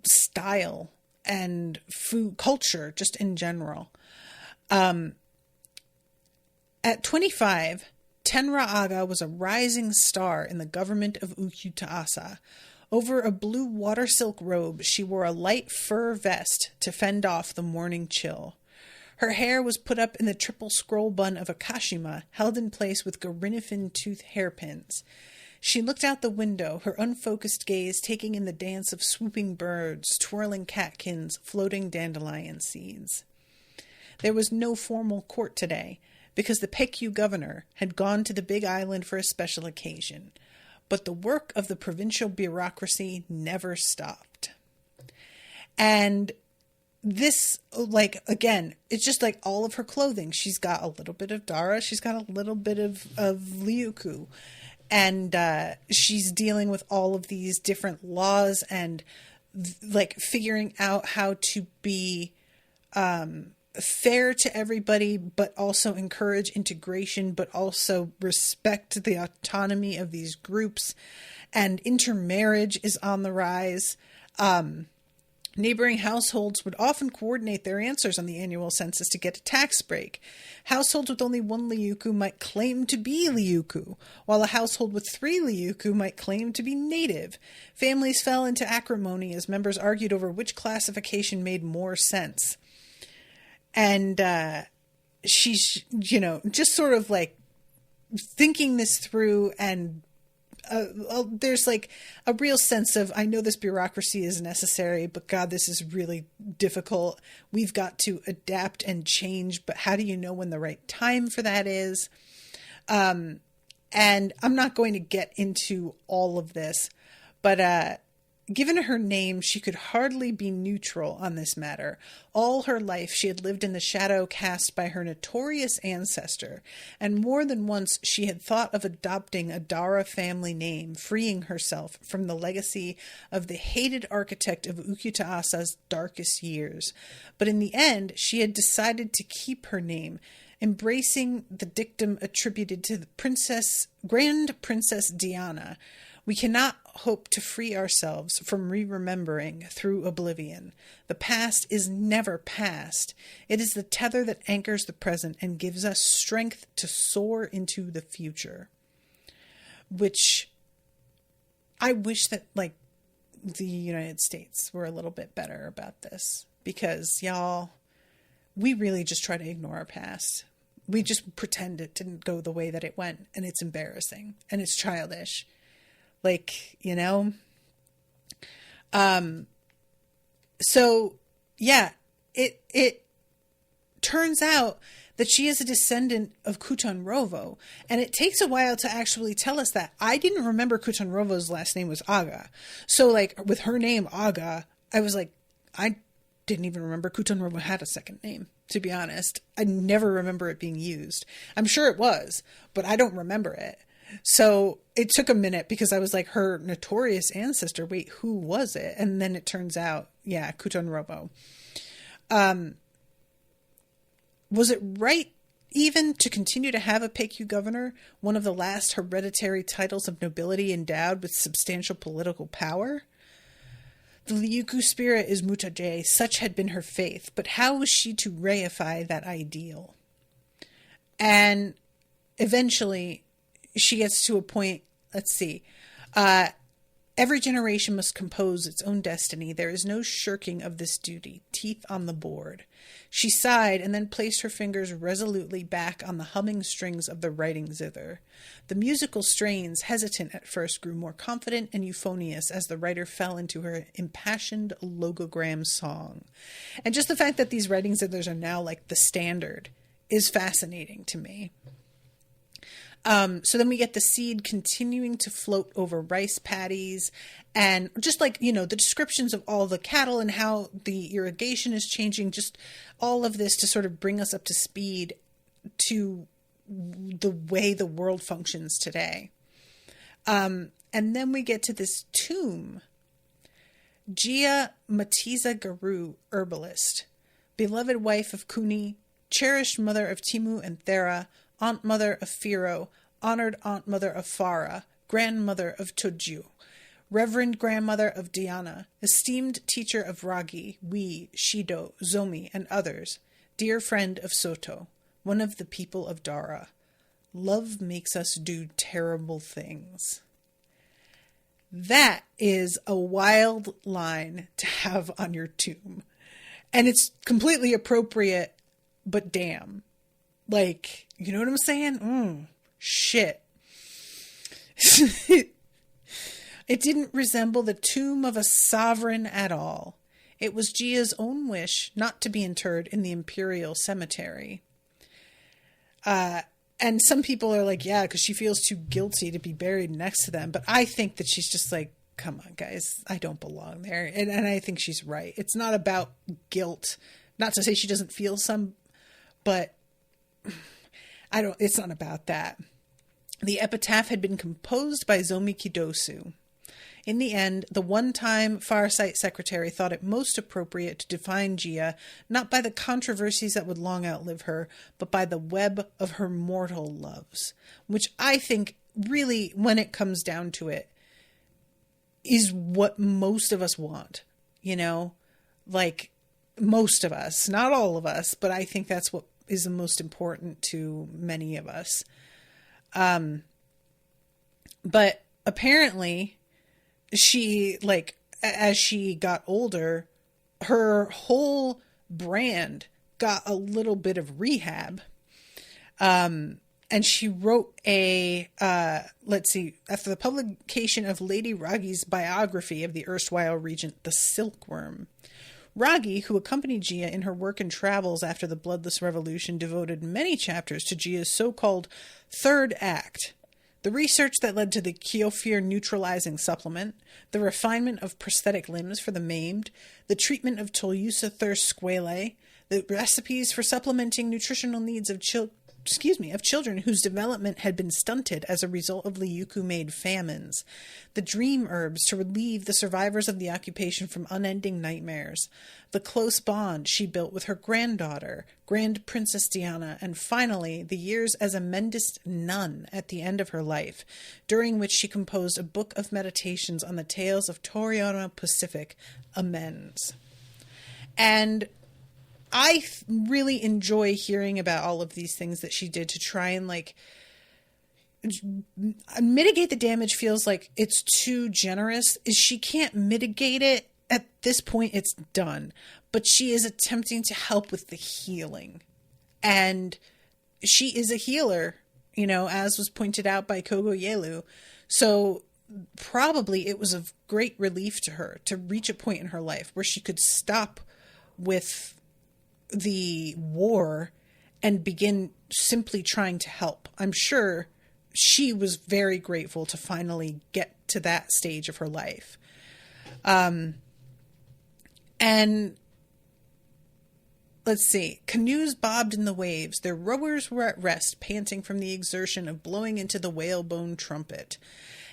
B: style and food culture, just in general. At 25, Tenra Aga was a rising star in the government of Ukyutaasa. Over a blue water silk robe, she wore a light fur vest to fend off the morning chill. Her hair was put up in the triple scroll bun of a kashima, held in place with Gorinifin tooth hairpins. She looked out the window, her unfocused gaze taking in the dance of swooping birds, twirling catkins, floating dandelion seeds. There was no formal court today, because the Pekyu governor had gone to the Big Island for a special occasion. But the work of the provincial bureaucracy never stopped. And this, like, again, it's just like all of her clothing. She's got a little bit of Dara, she's got a little bit of Liuku. And she's dealing with all of these different laws and like figuring out how to be fair to everybody, but also encourage integration, but also respect the autonomy of these groups. And intermarriage is on the rise. Neighboring households would often coordinate their answers on the annual census to get a tax break. Households with only one Liuku might claim to be Liuku, while a household with 3 Liuku might claim to be native. Families fell into acrimony as members argued over which classification made more sense. And she's, just sort of like thinking this through, and there's like a real sense of, I know this bureaucracy is necessary, but God, this is really difficult. We've got to adapt and change, but how do you know when the right time for that is? And I'm not going to get into all of this, but given her name, she could hardly be neutral on this matter. All her life, she had lived in the shadow cast by her notorious ancestor, and more than once she had thought of adopting a Dara family name, freeing herself from the legacy of the hated architect of Ukitaasa's darkest years. But in the end, she had decided to keep her name, embracing the dictum attributed to the Grand Princess Diana. We cannot hope to free ourselves from re-remembering through oblivion. The past is never past. It is the tether that anchors the present and gives us strength to soar into the future. Which I wish that, the United States were a little bit better about this. Because, y'all, we really just try to ignore our past. We just pretend it didn't go the way that it went. And it's embarrassing. And it's childish. So yeah, it turns out that she is a descendant of Kutanrovo, and it takes a while to actually tell us that. I didn't remember Kutanrovo's last name was Aga. So with her name Aga, I was like, I didn't even remember Kutanrovo had a second name, to be honest. I never remember it being used. I'm sure it was, but I don't remember it. So it took a minute because I was like, her notorious ancestor, wait, who was it? And then it turns out, yeah, Kutanrovo. Was it right even to continue to have a Peiku governor, one of the last hereditary titles of nobility endowed with substantial political power? The Liuku spirit is Mutaje, such had been her faith, but how was she to reify that ideal? And eventually she gets to a point, let's see, every generation must compose its own destiny. There is no shirking of this duty. Teeth on the board. She sighed and then placed her fingers resolutely back on the humming strings of the writing zither. The musical strains, hesitant at first, grew more confident and euphonious as the writer fell into her impassioned logogram song. And just the fact that these writing zithers are now like the standard is fascinating to me. So then we get the seed continuing to float over rice paddies, and just the descriptions of all the cattle and how the irrigation is changing, just all of this to sort of bring us up to speed to the way the world functions today. And then we get to this tomb. Gia Matiza Garu, herbalist, beloved wife of Kuni, cherished mother of Timu and Thera, aunt mother of Firo, honored aunt mother of Farah, grandmother of Toju, reverend grandmother of Diana, esteemed teacher of Ragi, Wee, Shido, Zomi, and others, dear friend of Soto, one of the people of Dara. Love makes us do terrible things. That is a wild line to have on your tomb. And it's completely appropriate, but damn. You know what I'm saying? Shit. It didn't resemble the tomb of a sovereign at all. It was Gia's own wish not to be interred in the imperial cemetery. And some people are like, yeah, because she feels too guilty to be buried next to them. But I think that she's just like, come on, guys, I don't belong there. And I think she's right. It's not about guilt. Not to say she doesn't feel some, but it's not about that. The epitaph had been composed by Zomi Kidosu. In the end, the one-time Farsight secretary thought it most appropriate to define Gia not by the controversies that would long outlive her, but by the web of her mortal loves, which I think really, when it comes down to it, is what most of us want. like most of us, not all of us, but I think that's what is the most important to many of us. But apparently she, like, as she got older, her whole brand got a little bit of rehab. And she wrote after the publication of Lady Ragi's biography of the erstwhile regent, the Silkworm. Ragi, who accompanied Gia in her work and travels after the Bloodless Revolution, devoted many chapters to Gia's so-called third act. The research that led to the Kefir neutralizing supplement, the refinement of prosthetic limbs for the maimed, the treatment of Toleusa thirst squalae, the recipes for supplementing nutritional needs of children whose development had been stunted as a result of Liuku-made famines, the dream herbs to relieve the survivors of the occupation from unending nightmares, the close bond she built with her granddaughter, Grand Princess Diana, and finally the years as a Mendist nun at the end of her life, during which she composed a book of meditations on the tales of Toriana Pacific, Amends. And I really enjoy hearing about all of these things that she did to try and, like, mitigate the damage. Feels like it's too generous. She can't mitigate it. At this point, it's done. But she is attempting to help with the healing. And she is a healer, you know, as was pointed out by Kogo Yelu. So probably it was of great relief to her to reach a point in her life where she could stop with the war and begin simply trying to help. I'm sure she was very grateful to finally get to that stage of her life. And let's see. Canoes bobbed in the waves. Their rowers were at rest, panting from the exertion of blowing into the whalebone trumpet.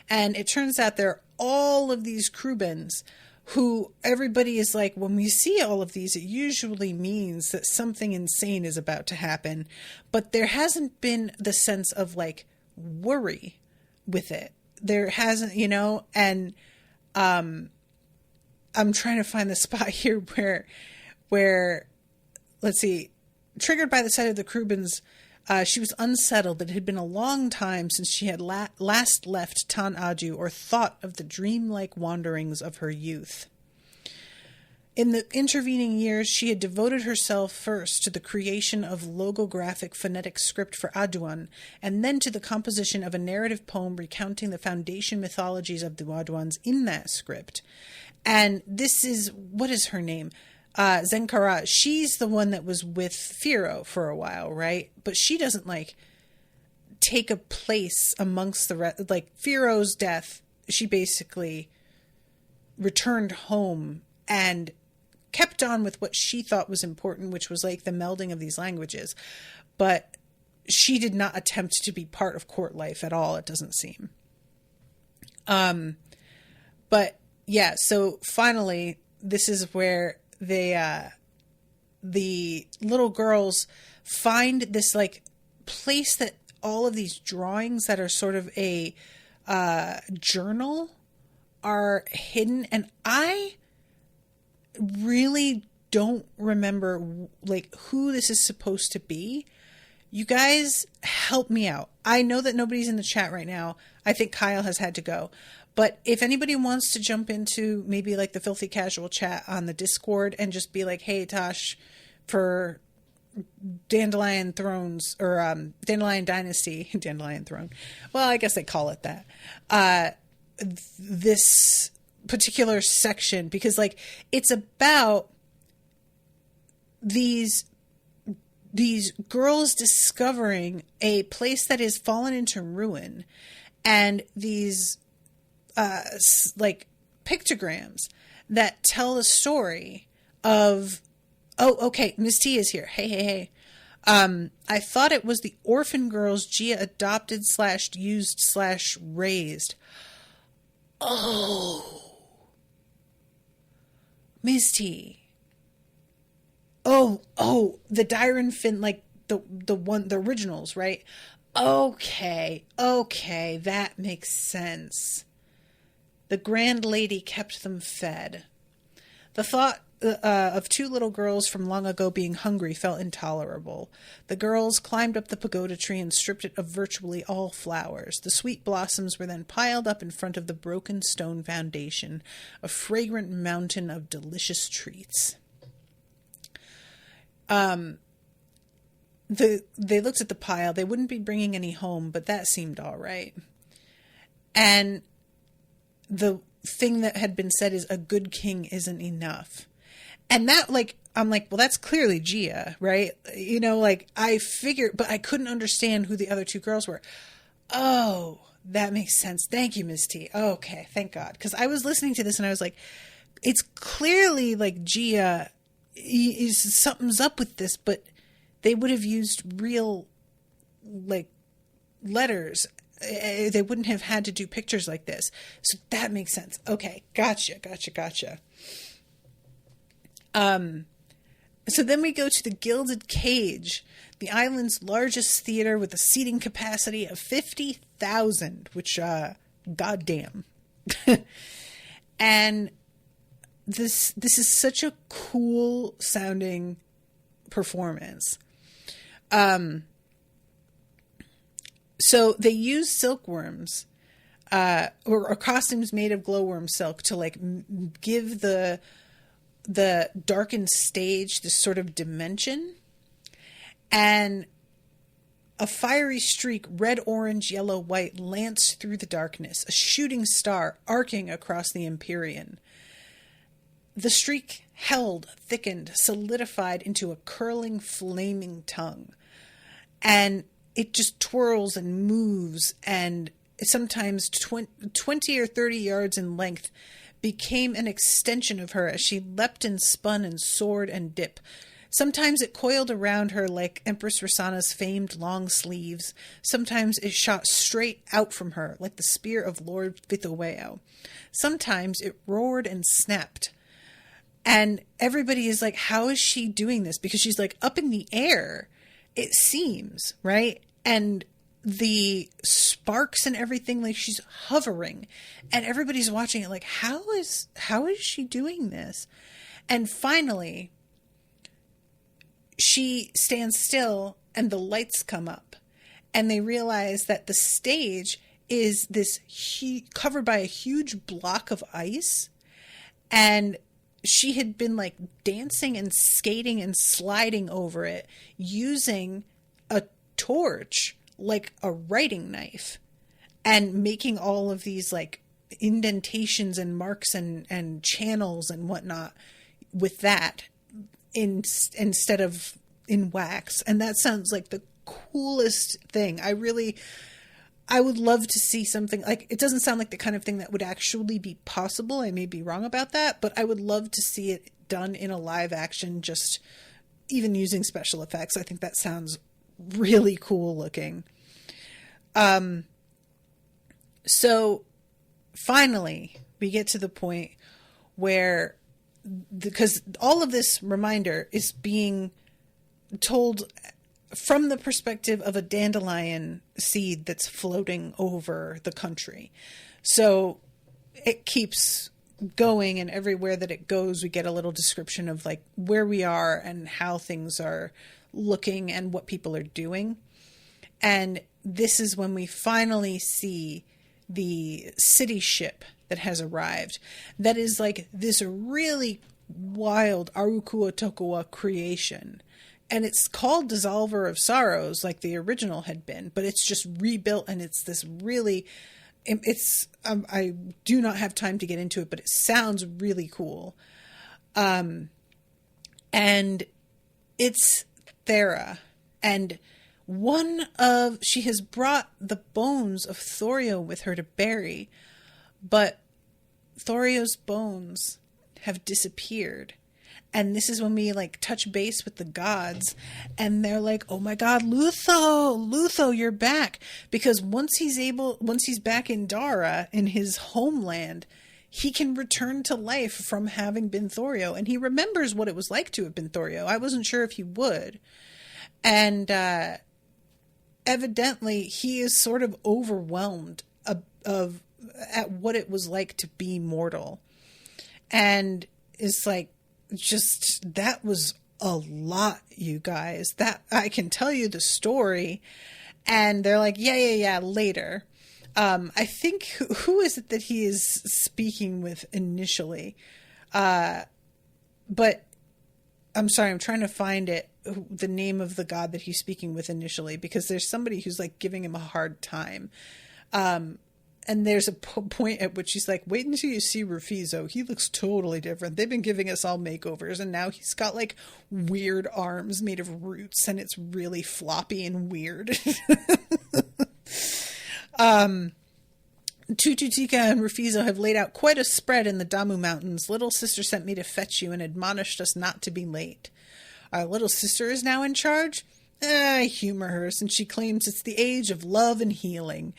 B: And it turns out there are all of these Krubens who everybody is like, when we see all of these, it usually means that something insane is about to happen. But there hasn't been the sense of, like, worry with it. There hasn't, you know, and I'm trying to find the spot here where let's see, triggered by the sight of the Krubens, she was unsettled. It had been a long time since she had last left Tan Adu or thought of the dreamlike wanderings of her youth. In the intervening years, she had devoted herself first to the creation of logographic phonetic script for Aduan, and then to the composition of a narrative poem recounting the foundation mythologies of the Aduans in that script. And this is, what is her name? Zenkara. She's the one that was with Firo for a while, right? But she doesn't, like, take a place amongst the rest. Like, Firo's death, she basically returned home and kept on with what she thought was important, which was, like, the melding of these languages. But she did not attempt to be part of court life at all, it doesn't seem. But yeah, so finally, this is where the little girls find this, like, place that all of these drawings that are sort of a journal are hidden. And I really don't remember, like, who this is supposed to be. You guys help me out. I know that nobody's in the chat right now. I think Kyle has had to go. But if anybody wants to jump into maybe, like, the Filthy Casual chat on the Discord and just be like, hey, Tosh, for Dandelion Thrones or Dandelion Dynasty, Dandelion Throne. Well, I guess they call it that. This particular section, because, like, it's about these girls discovering a place that is fallen into ruin, and these like pictograms that tell a story of, oh, okay, Miss T is here. Hey. I thought it was the orphan girls Gia adopted / used / raised. Oh, Miss T. Oh, the Dyron Finn, like the originals, right? Okay, that makes sense. The Grand Lady kept them fed. The thought of two little girls from long ago being hungry felt intolerable. The girls climbed up the pagoda tree and stripped it of virtually all flowers. The sweet blossoms were then piled up in front of the broken stone foundation, a fragrant mountain of delicious treats. They looked at the pile. They wouldn't be bringing any home, but that seemed all right. And the thing that had been said is a good king isn't enough. And that, like, I'm like, well, that's clearly Gia, right? You know, like, I figured, but I couldn't understand who the other two girls were. Oh, that makes sense. Thank you, Ms. T. Okay, thank God. Because I was listening to this and I was like, it's clearly like Gia, something's up with this, but they would have used real, like, letters. They wouldn't have had to do pictures like this. So that makes sense. Okay, gotcha. So then we go to the Gilded Cage, the island's largest theater with a seating capacity of 50,000, which, goddamn. And this is such a cool sounding performance. So they use silkworms, or costumes made of glowworm silk to like give the darkened stage this sort of dimension. And a fiery streak, red, orange, yellow, white, lanced through the darkness, a shooting star arcing across the Empyrean. The streak held, thickened, solidified into a curling, flaming tongue. And it just twirls and moves, and sometimes 20 or 30 yards in length, became an extension of her as she leapt and spun and soared and dipped. Sometimes it coiled around her like Empress Rosanna's famed long sleeves. Sometimes it shot straight out from her like the spear of Lord Vithoeo. Sometimes it roared and snapped. And everybody is like, how is she doing this? Because she's like up in the air, it seems, right? And the sparks and everything, like she's hovering, and everybody's watching it like, how is she doing this? And finally, she stands still and the lights come up, and they realize that the stage is this covered by a huge block of ice, and she had been like dancing and skating and sliding over it using a torch like a writing knife, and making all of these like indentations and marks and channels and whatnot with that instead of in wax. And that sounds like the coolest thing. I would love to see something like, it doesn't sound like the kind of thing that would actually be possible. I may be wrong about that, but I would love to see it done in a live action, just even using special effects. I think that sounds really cool looking. So finally we get to the point where, because all of this reminder is being told from the perspective of a dandelion seed that's floating over the country. So it keeps going, and everywhere that it goes, we get a little description of like where we are and how things are looking and what people are doing. And this is when we finally see the city ship that has arrived. That is like this really wild Arukua Tokuwa creation. And it's called Dissolver of Sorrows, like the original had been, but it's just rebuilt, and it's this really, I do not have time to get into it, but it sounds really cool. And it's Thera, and she has brought the bones of Thorio with her to bury, but Thorio's bones have disappeared. And this is when we like touch base with the gods, and they're like, oh my God, Lutho, you're back. Because once he's back in Dara, in his homeland, he can return to life from having been Thorio. And he remembers what it was like to have been Thorio. I wasn't sure if he would. And evidently he is sort of overwhelmed at what it was like to be mortal. And is like that was a lot, you guys. That I can tell you the story. And they're like, yeah, later. I think, who is it that he is speaking with initially? But I'm sorry, I'm trying to find it, the name of the god that he's speaking with initially, because there's somebody who's like giving him a hard time. And there's a point at which he's like, wait until you see Rufizo. He looks totally different. They've been giving us all makeovers, and now he's got like weird arms made of roots, and it's really floppy and weird. Tututika and Rufizo have laid out quite a spread in the Damu Mountains. Little sister sent me to fetch you and admonished us not to be late. Our little sister is now in charge? I humor her, since she claims it's the age of love and healing.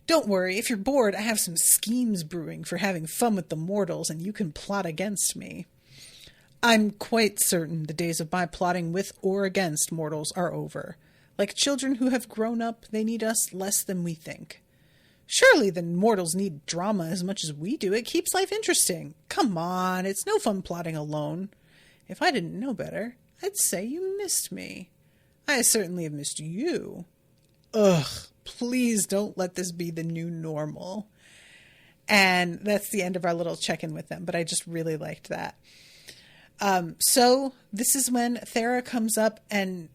B: Don't worry, if you're bored, I have some schemes brewing for having fun with the mortals, and you can plot against me. I'm quite certain the days of my plotting with or against mortals are over. Like children who have grown up, they need us less than we think. Surely the mortals need drama as much as we do. It keeps life interesting. Come on, it's no fun plotting alone. If I didn't know better, I'd say you missed me. I certainly have missed you. Ugh, please don't let this be the new normal. And that's the end of our little check-in with them, but I just really liked that. So this is when Thera comes up, and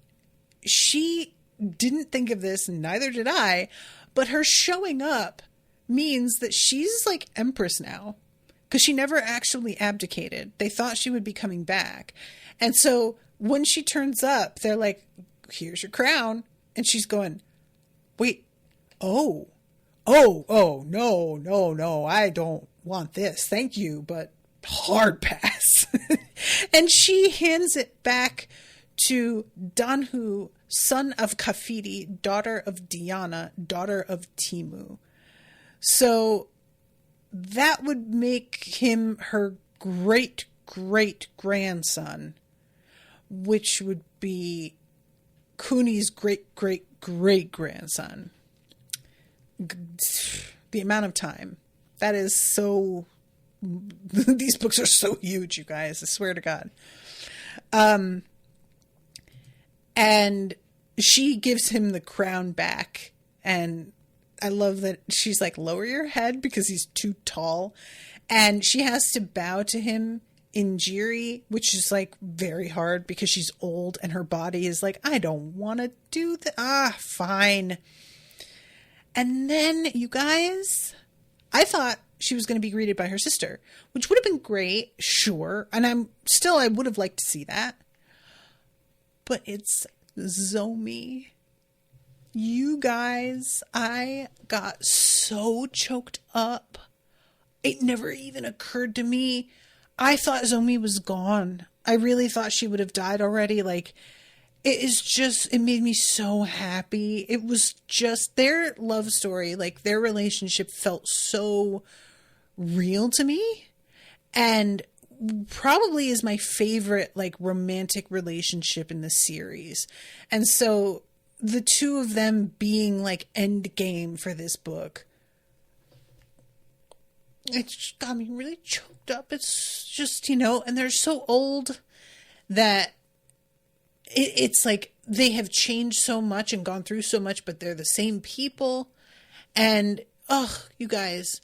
B: she didn't think of this, and neither did I, but her showing up means that she's like Empress now, because she never actually abdicated. They thought she would be coming back. And so when she turns up, they're like, here's your crown. And she's going, wait, no, I don't want this. Thank you, but hard pass. And she hands it back to Danhu, son of Kafidi, daughter of Diana, daughter of Timu. So that would make him her great-great-grandson, which would be Kuni's great-great-great-grandson. The amount of time. That is so... These books are so huge, you guys. I swear to God. And she gives him the crown back. And I love that she's like, lower your head, because he's too tall. And she has to bow to him in Jiri, which is like very hard because she's old and her body is like, I don't want to do that. Fine. And then, you guys, I thought she was going to be greeted by her sister, which would have been great, sure. And I would have liked to see that. But it's Zomi. You guys, I got so choked up. It never even occurred to me. I thought Zomi was gone. I really thought she would have died already. Like, it made me so happy. It was just their love story. Like, their relationship felt so real to me, and probably is my favorite, like, romantic relationship in the series. And so the two of them being like end game for this book, it just got me really choked up. It's just, and they're so old that it's like they have changed so much and gone through so much, but they're the same people. And, you guys,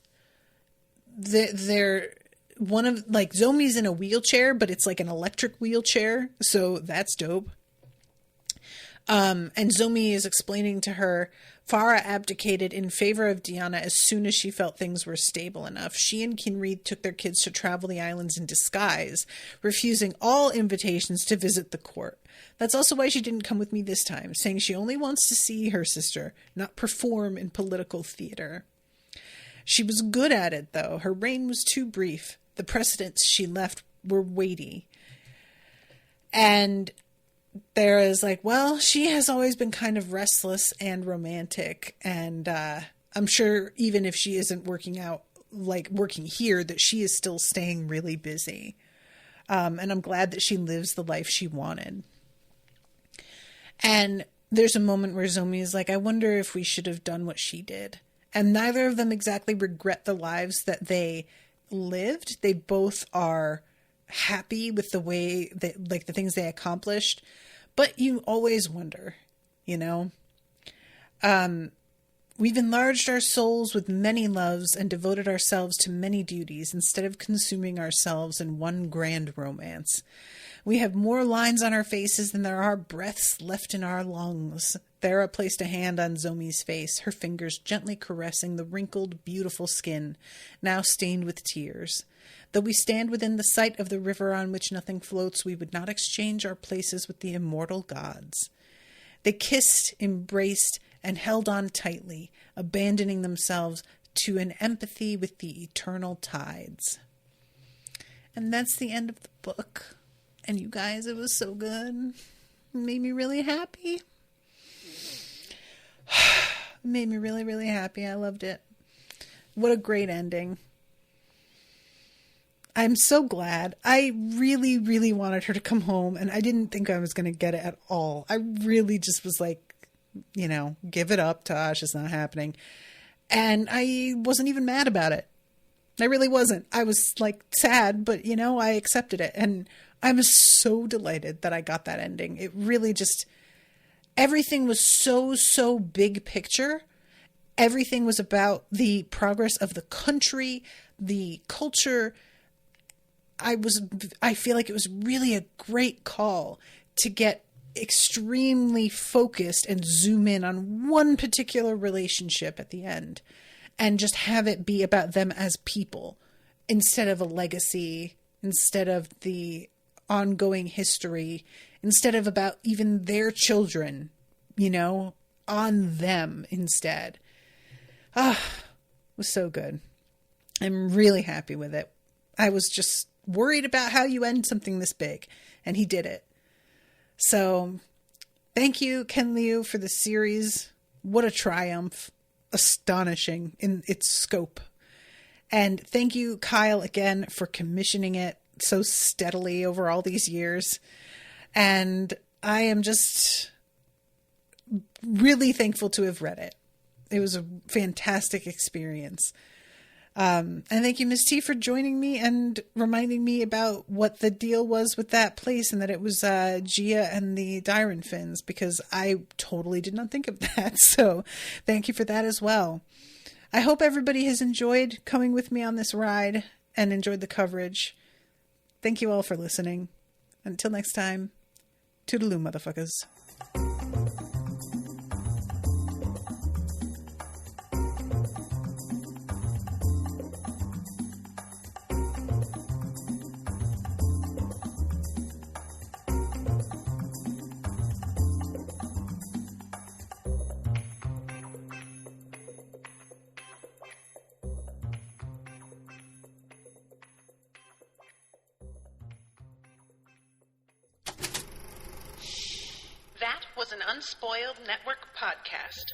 B: they're one of, like, Zomi's in a wheelchair, but it's like an electric wheelchair. So that's dope. And Zomi is explaining to her, Farah abdicated in favor of Diana as soon as she felt things were stable enough. She and Kinreed took their kids to travel the islands in disguise, refusing all invitations to visit the court. That's also why she didn't come with me this time, saying she only wants to see her sister, not perform in political theater. She was good at it, though. Her reign was too brief. The precedents she left were weighty. And there is like, well, she has always been kind of restless and romantic. And I'm sure even if she isn't working here, that she is still staying really busy. And I'm glad that she lives the life she wanted. And there's a moment where Zomi is like, I wonder if we should have done what she did. And neither of them exactly regret the lives that they lived. They both are happy with the way that, like, the things they accomplished, but you always wonder, you know. We've enlarged our souls with many loves and devoted ourselves to many duties instead of consuming ourselves in one grand romance. We have more lines on our faces than there are breaths left in our lungs. Thera placed a hand on Zomi's face, her fingers gently caressing the wrinkled, beautiful skin, now stained with tears. Though we stand within the sight of the river on which nothing floats, we would not exchange our places with the immortal gods. They kissed, embraced, and held on tightly, abandoning themselves to an empathy with the eternal tides. And that's the end of the book. And you guys, it was so good. It made me really happy. It made me really, really happy. I loved it. What a great ending. I'm so glad. I really, really wanted her to come home, and I didn't think I was going to get it at all. I really just was like, you know, give it up, Tosh. It's not happening. And I wasn't even mad about it. I really wasn't. I was like sad, but, you know, I accepted it. And I was so delighted that I got that ending. It really just, everything was so big picture. Everything was about the progress of the country, the culture. I feel like it was really a great call to get extremely focused and zoom in on one particular relationship at the end and just have it be about them as people instead of a legacy, instead of the ongoing history, instead of about even their children, you know, on them instead. It was so good. I'm really happy with it. I was just worried about how you end something this big, and he did it. So thank you, Ken Liu, for the series. What a triumph. Astonishing in its scope. And thank you, Kyle, again, for commissioning it so steadily over all these years. And I am just really thankful to have read it. It was a fantastic experience. And thank you, Miss T, for joining me and reminding me about what the deal was with that place and that it was Gia and the Dyron Fins, because I totally did not think of that. So thank you for that as well. I hope everybody has enjoyed coming with me on this ride and enjoyed the coverage. Thank you all for listening. Until next time, toodaloo, motherfuckers.
A: That was an Unspoiled Network podcast.